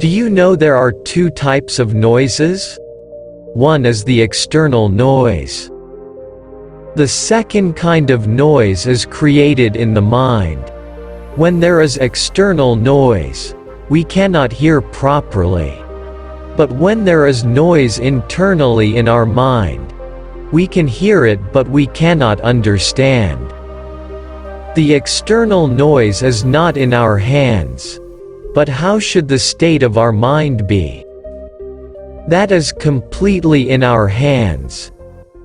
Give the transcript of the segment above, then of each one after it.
Do you know there are two types of noises? One is the external noise. The second kind of noise is created in the mind. When there is external noise, we cannot hear properly. But when there is noise internally in our mind, we can hear it but we cannot understand. The external noise is not in our hands. But how should the state of our mind be? That is completely in our hands.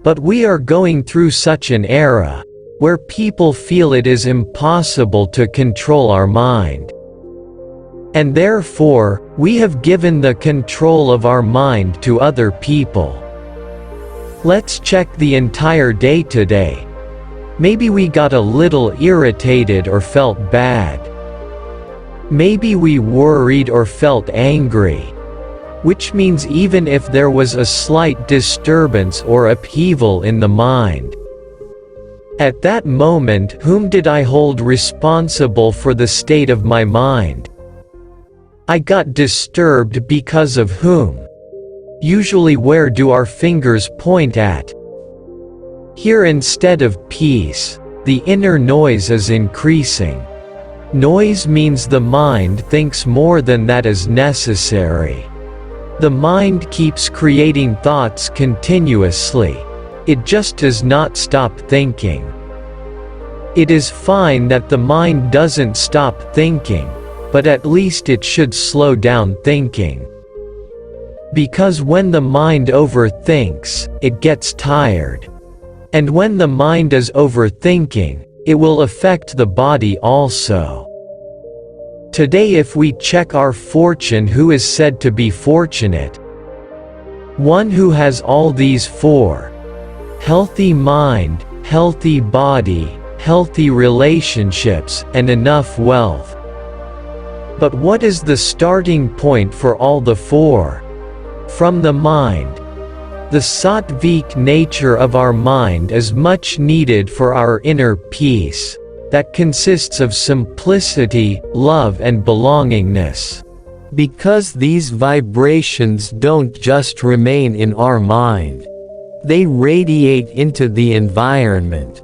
But we are going through such an era, where people feel it is impossible to control our mind. And therefore, we have given the control of our mind to other people. Let's check the entire day today. Maybe we got a little irritated or felt bad. Maybe we worried or felt angry. Which means even if there was a slight disturbance or upheaval in the mind, at that moment whom did I hold responsible for the state of my mind? I got disturbed because of whom? Usually where do our fingers point at? Here instead of peace, the inner noise is increasing. Noise means the mind thinks more than that is necessary. The mind keeps creating thoughts continuously. It just does not stop thinking. It is fine that the mind doesn't stop thinking, but at least it should slow down thinking. Because when the mind overthinks, it gets tired. And when the mind is overthinking, it will affect the body also. Today if we check our fortune, who is said to be fortunate? One who has all these four: healthy mind, healthy body, healthy relationships, and enough wealth. But what is the starting point for all the four? From the mind. The sattvic nature of our mind is much needed for our inner peace, that consists of simplicity, love and belongingness. Because these vibrations don't just remain in our mind. They radiate into the environment.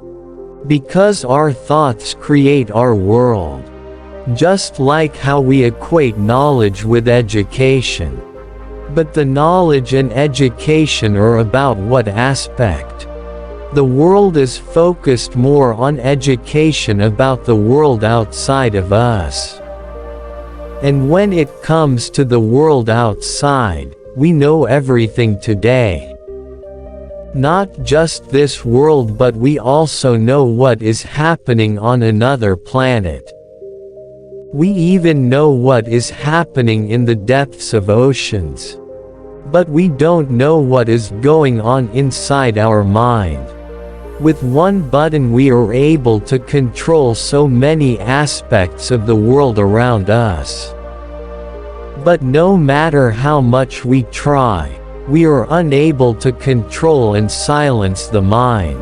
Because our thoughts create our world. Just like how we equate knowledge with education. But the knowledge and education are about what aspect? The world is focused more on education about the world outside of us. And when it comes to the world outside, we know everything today. Not just this world, but we also know what is happening on another planet. We even know what is happening in the depths of oceans. But we don't know what is going on inside our mind. With one button we are able to control so many aspects of the world around us. But no matter how much we try, we are unable to control and silence the mind.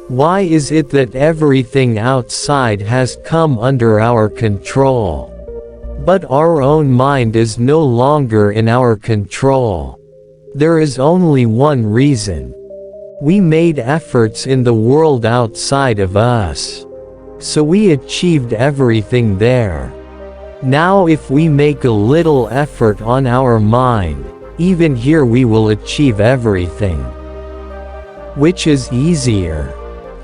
Why is it that everything outside has come under our control? But our own mind is no longer in our control. There is only one reason. We made efforts in the world outside of us. So we achieved everything there. Now if we make a little effort on our mind, even here we will achieve everything. Which is easier?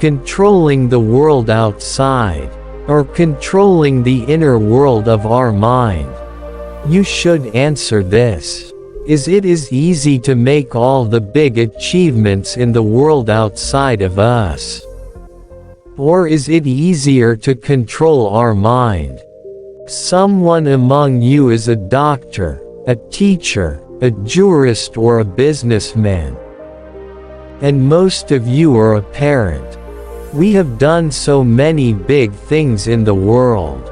Controlling the world outside, or controlling the inner world of our mind? You should answer this. It is easy to make all the big achievements in the world outside of us? Or is it easier to control our mind? Someone among you is a doctor, a teacher, a jurist or a businessman. And most of you are a parent. We have done so many big things in the world.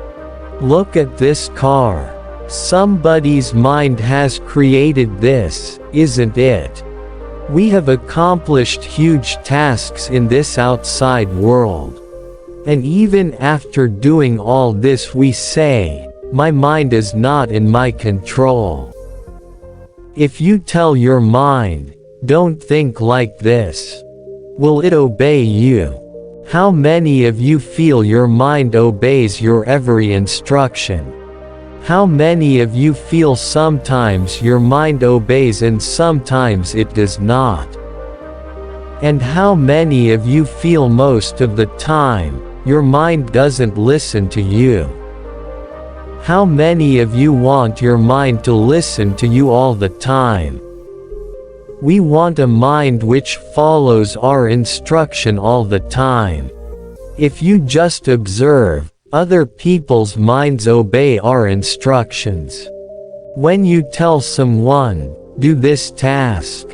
Look at this car. Somebody's mind has created this, isn't it? We have accomplished huge tasks in this outside world. And even after doing all this we say, my mind is not in my control. If you tell your mind, don't think like this, will it obey you? How many of you feel your mind obeys your every instruction? How many of you feel sometimes your mind obeys and sometimes it does not? And how many of you feel most of the time, your mind doesn't listen to you? How many of you want your mind to listen to you all the time? We want a mind which follows our instruction all the time. If you just observe, other people's minds obey our instructions. When you tell someone, do this task,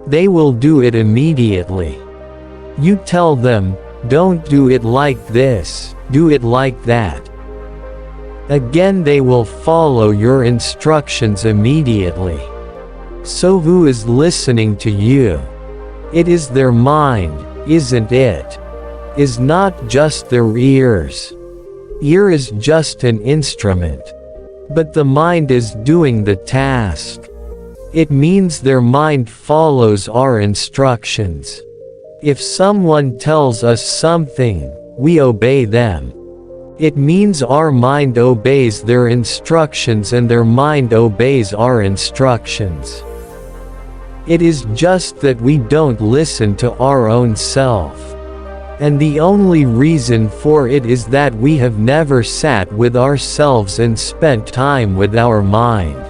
they will do it immediately. You tell them, don't do it like this, do it like that. Again they will follow your instructions immediately. So who is listening to you? It is their mind, isn't it? Is not just their ears. Ear is just an instrument. But the mind is doing the task. It means their mind follows our instructions. If someone tells us something, we obey them. It means our mind obeys their instructions and their mind obeys our instructions. It is just that we don't listen to our own self. And the only reason for it is that we have never sat with ourselves and spent time with our mind.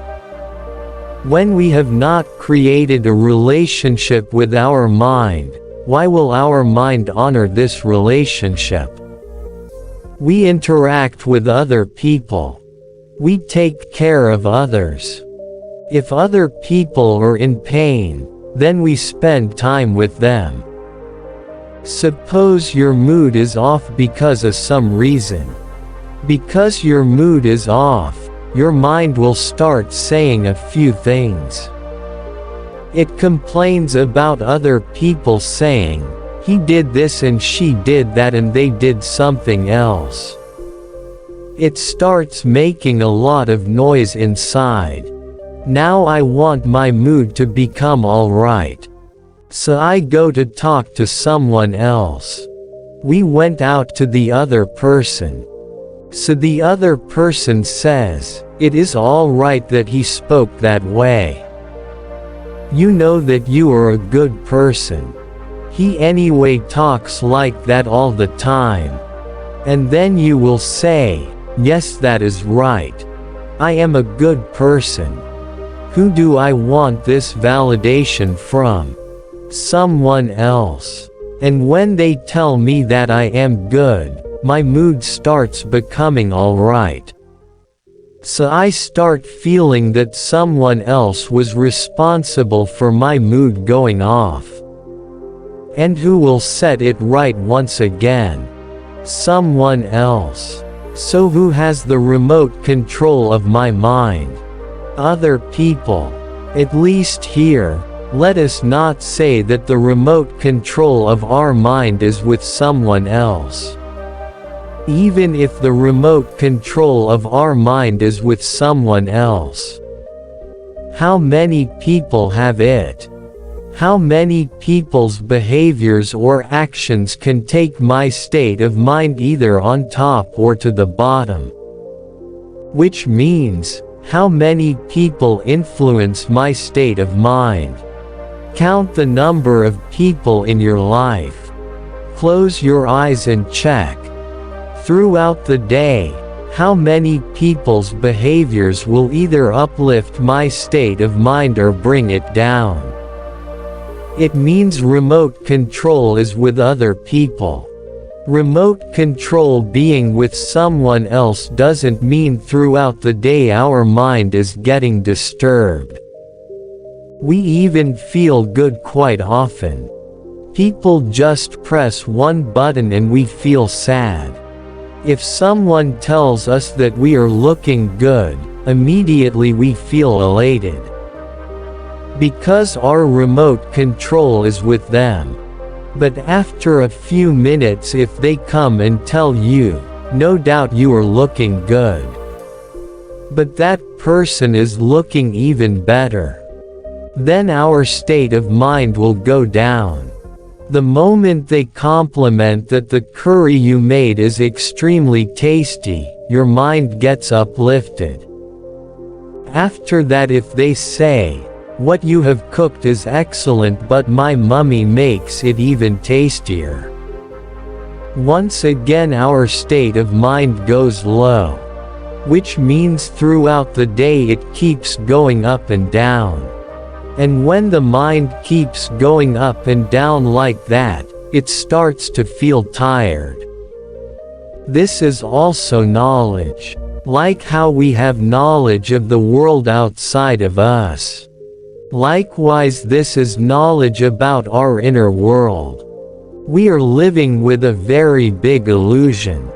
When we have not created a relationship with our mind, why will our mind honor this relationship? We interact with other people. We take care of others. If other people are in pain, then we spend time with them. Suppose your mood is off because of some reason. Because your mood is off, your mind will start saying a few things. It complains about other people saying, he did this and she did that and they did something else. It starts making a lot of noise inside. Now I want my mood to become alright. So I go to talk to someone else. We went out to the other person. So the other person says, it is alright that he spoke that way. You know that you are a good person. He anyway talks like that all the time. And then you will say, yes, that is right. I am a good person. Who do I want this validation from? Someone else. And when they tell me that I am good, my mood starts becoming alright. So I start feeling that someone else was responsible for my mood going off. And who will set it right once again? Someone else. So who has the remote control of my mind? Other people. At least here, let us not say that the remote control of our mind is with someone else. Even if the remote control of our mind is with someone else. How many people have it? How many people's behaviors or actions can take my state of mind either on top or to the bottom? Which means, how many people influence my state of mind? Count the number of people in your life. Close your eyes and check. Throughout the day, how many people's behaviors will either uplift my state of mind or bring it down? It means remote control is with other people. Remote control being with someone else doesn't mean throughout the day our mind is getting disturbed. We even feel good quite often. People just press one button and we feel sad. If someone tells us that we are looking good, immediately we feel elated. Because our remote control is with them. But after a few minutes if they come and tell you, no doubt you are looking good. But that person is looking even better. Then our state of mind will go down. The moment they compliment that the curry you made is extremely tasty, your mind gets uplifted. After that, if they say, "What you have cooked is excellent, but my mummy makes it even tastier," once again our state of mind goes low. Which means throughout the day it keeps going up and down. And when the mind keeps going up and down like that, it starts to feel tired. This is also knowledge. Like how we have knowledge of the world outside of us. Likewise, this is knowledge about our inner world. We are living with a very big illusion.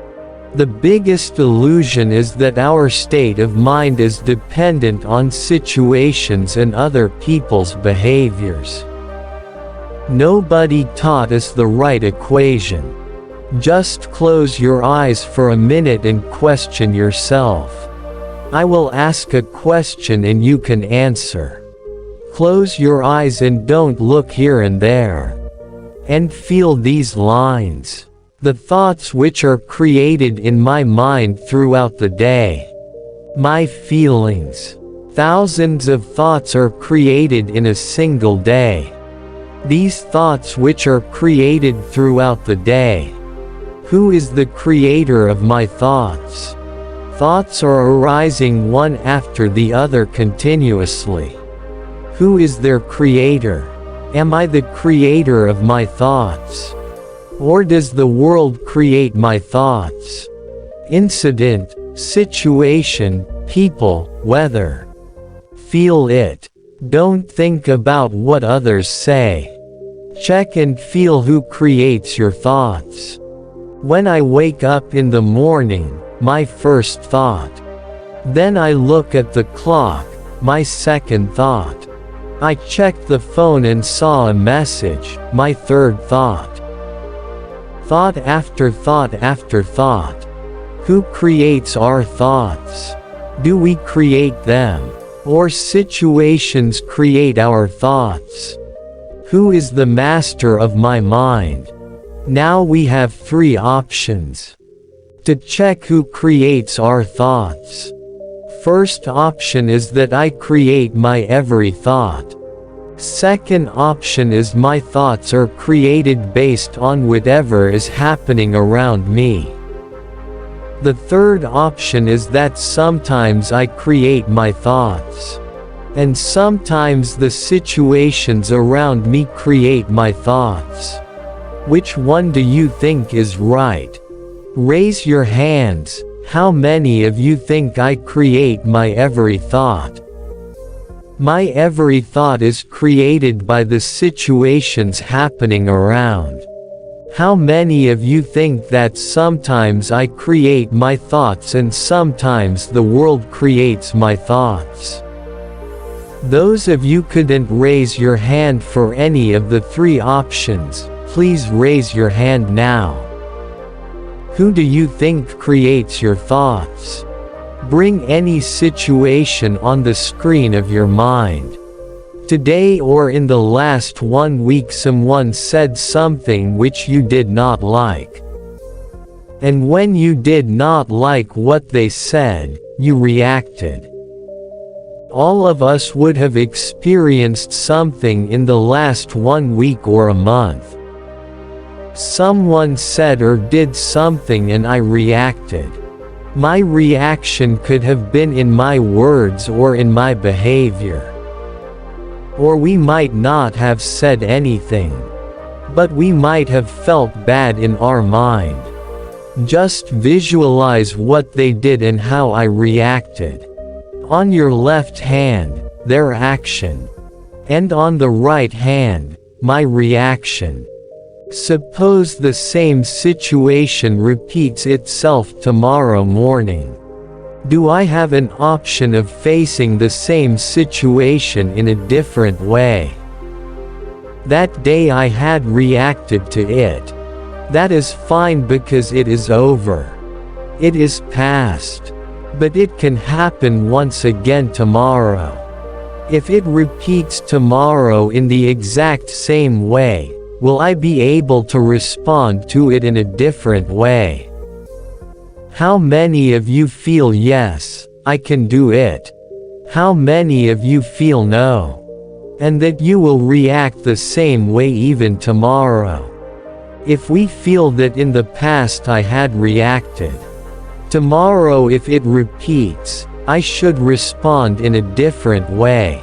The biggest illusion is that our state of mind is dependent on situations and other people's behaviors. Nobody taught us the right equation. Just close your eyes for a minute and question yourself. I will ask a question and you can answer. Close your eyes and don't look here and there. And feel these lines. The thoughts which are created in my mind throughout the day. My feelings. Thousands of thoughts are created in a single day. These thoughts which are created throughout the day. Who is the creator of my thoughts? Thoughts are arising one after the other continuously. Who is their creator? Am I the creator of my thoughts? Or does the world create my thoughts? Incident, situation, people, weather. Feel it. Don't think about what others say. Check and feel who creates your thoughts. When I wake up in the morning, my first thought. Then I look at the clock, my second thought. I checked the phone and saw a message, my third thought. Thought after thought after thought. Who creates our thoughts? Do we create them? Or situations create our thoughts? Who is the master of my mind? Now we have three options to check who creates our thoughts. First option is that I create my every thought. Second option is my thoughts are created based on whatever is happening around me. The third option is that sometimes I create my thoughts. And sometimes the situations around me create my thoughts. Which one do you think is right? Raise your hands. How many of you think I create my every thought? My every thought is created by the situations happening around. How many of you think that sometimes I create my thoughts and sometimes the world creates my thoughts? Those of you couldn't raise your hand for any of the three options, please raise your hand now. Who do you think creates your thoughts? Bring any situation on the screen of your mind. Today or in the last 1 week someone said something which you did not like. And when you did not like what they said, you reacted. All of us would have experienced something in the last 1 week or a month. Someone said or did something and I reacted. My reaction could have been in my words or in my behavior. Or we might not have said anything. But we might have felt bad in our mind. Just visualize what they did and how I reacted. On your left hand, their action. And on the right hand, my reaction. Suppose the same situation repeats itself tomorrow morning. Do I have an option of facing the same situation in a different way? That day I had reacted to it. That is fine because it is over. It is past. But it can happen once again tomorrow. If it repeats tomorrow in the exact same way, will I be able to respond to it in a different way? How many of you feel yes, I can do it? How many of you feel no? And that you will react the same way even tomorrow? If we feel that in the past I had reacted, tomorrow if it repeats, I should respond in a different way.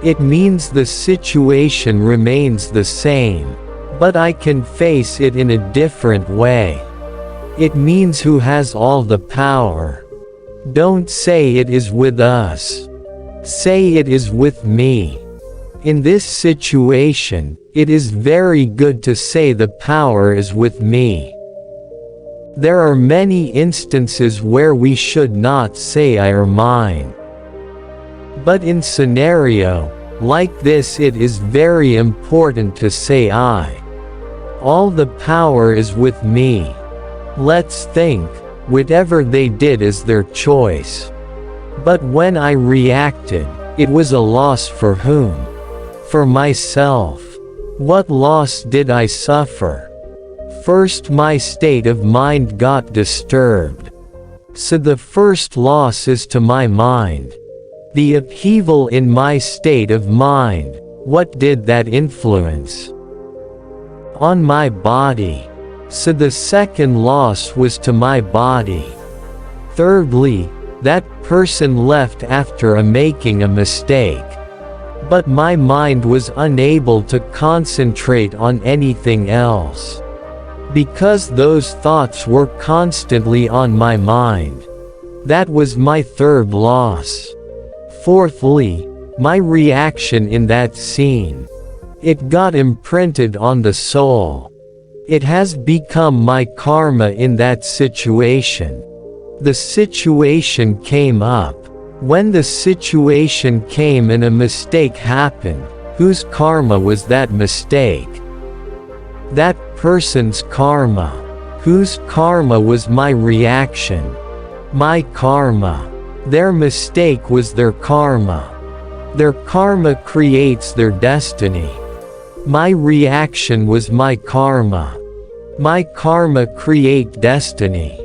It means the situation remains the same, but I can face it in a different way. It means who has all the power. Don't say it is with us. Say it is with me. In this situation, it is very good to say the power is with me. There are many instances where we should not say I or mine. But in scenario like this it is very important to say I. All the power is with me. Let's think, whatever they did is their choice. But when I reacted, it was a loss for whom? For myself. What loss did I suffer? First, my state of mind got disturbed. So the first loss is to my mind. The upheaval in my state of mind, what did that influence? On my body. So the second loss was to my body. Thirdly, that person left after making a mistake. But my mind was unable to concentrate on anything else. Because those thoughts were constantly on my mind. That was my third loss. Fourthly, my reaction in that scene. It got imprinted on the soul. It has become my karma in that situation. The situation came up. When the situation came and a mistake happened, whose karma was that mistake? That person's karma. Whose karma was my reaction? My karma. Their mistake was their karma. Their karma creates their destiny. My reaction was my karma. My karma create destiny.